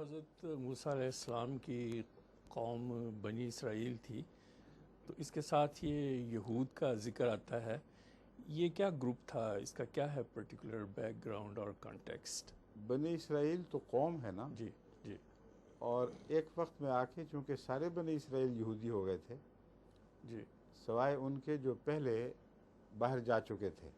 حضرت موسیٰ علیہ السلام کی قوم بنی اسرائیل تھی، تو اس کے ساتھ یہ یہود کا ذکر آتا ہے. یہ کیا گروپ تھا؟ اس کا کیا ہے پرٹیکولر بیک گراؤنڈ اور کانٹیکسٹ؟ بنی اسرائیل تو قوم ہے نا. جی جی. اور ایک وقت میں آ کے چونکہ سارے بنی اسرائیل یہودی ہو گئے تھے جی. سوائے ان کے جو پہلے باہر جا چکے تھے.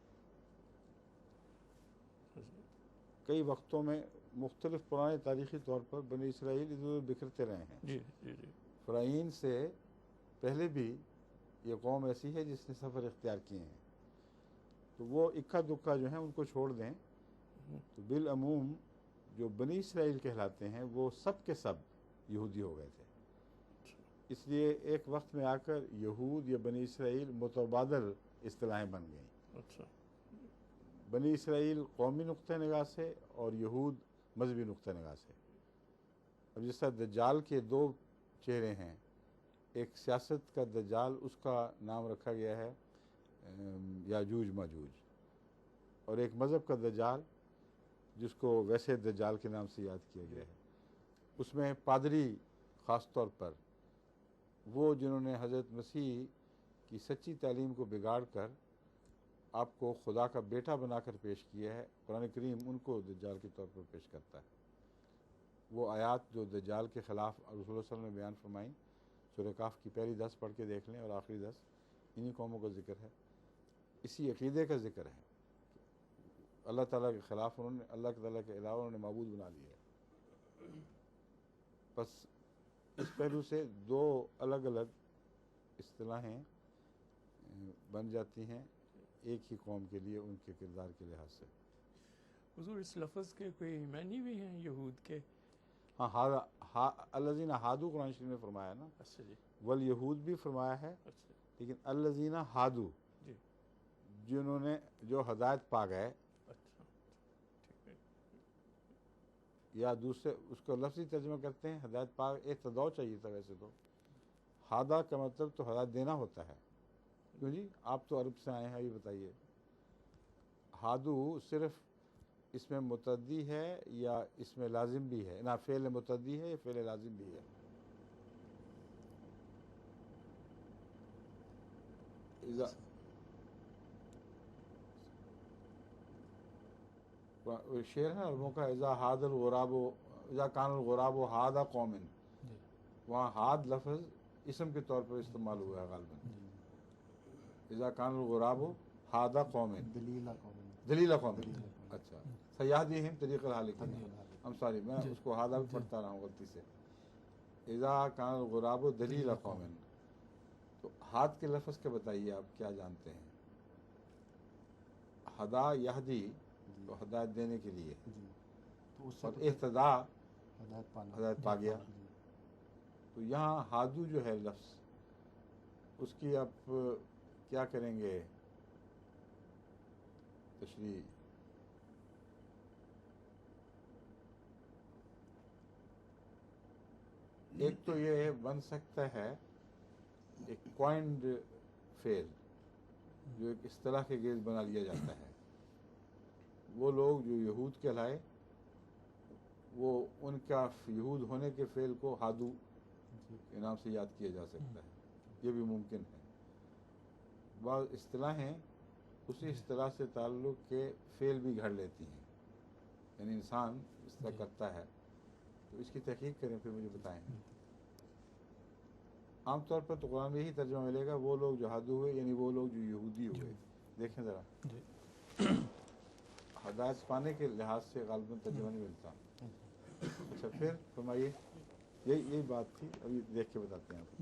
کئی وقتوں میں مختلف پرانے تاریخی طور پر بنی اسرائیل ادھر ادھر بکھرتے رہے ہیں. جی جی جی. فرعون سے پہلے بھی یہ قوم ایسی ہے جس نے سفر اختیار کیے ہیں، تو وہ اکا دکا جو ہیں ان کو چھوڑ دیں تو بالعموم جو بنی اسرائیل کہلاتے ہیں وہ سب کے سب یہودی ہو گئے تھے. اس لیے ایک وقت میں آ کر یہود یا بنی اسرائیل متبادل اصطلاحیں بن گئیں. اچھا. بنی اسرائیل قومی نقطہ نگاہ سے اور یہود مذہبی نقطہ نگاہ سے. اب جس طرح دجال کے دو چہرے ہیں، ایک سیاست کا دجال، اس کا نام رکھا گیا ہے یاجوج ماجوج، اور ایک مذہب کا دجال جس کو ویسے دجال کے نام سے یاد کیا گیا ہے. اس میں پادری خاص طور پر وہ جنہوں نے حضرت مسیح کی سچی تعلیم کو بگاڑ کر آپ کو خدا کا بیٹا بنا کر پیش کیا ہے، قرآن کریم ان کو دجال کے طور پر پیش کرتا ہے. وہ آیات جو دجال کے خلاف رسول اللہ صلی اللہ علیہ وسلم نے بیان فرمائیں، سورہ کہف کی پہلی 10 پڑھ کے دیکھ لیں اور آخری 10 انہی قوموں کا ذکر ہے. اسی عقیدے کا ذکر ہے. اللہ تعالیٰ کے خلاف انہوں نے اللہ تعالیٰ کے علاوہ انہوں نے معبود بنا لیا ہے. بس اس پہلو سے دو الگ الگ اصطلاحیں بن جاتی ہیں ایک ہی قوم کے لیے ان کے کردار کے لحاظ سے. حضور اس لفظ کے کوئی معنی بھی ہیں یہود کے؟ ہاں، الذین ہادو قرآن شریف نے فرمایا نا. اچھا جی. والیہود بھی فرمایا ہے، اچھا لیکن الذین ہادو جی. جنہوں نے جو ہدایت پا گئے، اچھا ٹھیک ہے. یا دوسرے اس کو لفظی ترجمہ کرتے ہیں ہدایت پا. اہتداء چاہیے تھا ویسے تو. ہادا کا مطلب تو ہدایت دینا ہوتا ہے. کیوں جی؟ آپ تو عرب سے آئے ہیں، یہ بتائیے ہادو صرف اس میں متعدی ہے یا اس میں لازم بھی ہے؟ نہ، فعل متعدی ہے یا فعل لازم بھی ہے؟ شعر ہے عربوں کا، اذا ہاد الغراب اذا کان الغراب ہاد قوم، وہاں ہاد لفظ اسم کے طور پر استعمال ہوا ہے غالباً. اذا کان الغراب ہاد قوم، دلیل قوم. اچھا، سیاحدہم طریق الحالکین. ہم سوری، میں اس کو ہادہ بھی پڑھتا رہا ہوں غلطی سے. اذا کان الغراب دلیل قوم. تو ہاد کے لفظ کے بتائیے آپ کیا جانتے ہیں؟ ہدا یہدی تو ہدایت دینے کے لیے، اور اہتداء ہدایت پا گیا. تو یہاں ہادو جو ہے لفظ، اس کی آپ کیا کریں گے تشریح؟ ایک تو یہ بن سکتا ہے ایک کوائنڈ فعل جو ایک اصطلاح کے گرد بنا لیا جاتا ہے. وہ لوگ جو یہود کہلائے، وہ ان کا یہود ہونے کے فعل کو ہادو کے نام سے یاد کیا جا سکتا ہے. یہ بھی ممکن ہے. بعض اصطلاحیں اسی اصطلاح سے تعلق کے فعل بھی گھڑ لیتی ہیں، یعنی انسان اس طرح کرتا ہے. تو اس کی تحقیق کریں پھر مجھے بتائیں. عام طور پر تو قرآن میں یہی ترجمہ ملے گا، وہ لوگ جو ہادو ہوئے یعنی وہ لوگ جو یہودی ہوئے. دیکھیں ذرا، ہدایت پانے کے لحاظ سے غالباً ترجمہ نہیں ملتا. اچھا پھر فرمائیے. یہی بات تھی، ابھی دیکھ کے بتاتے ہیں آپ.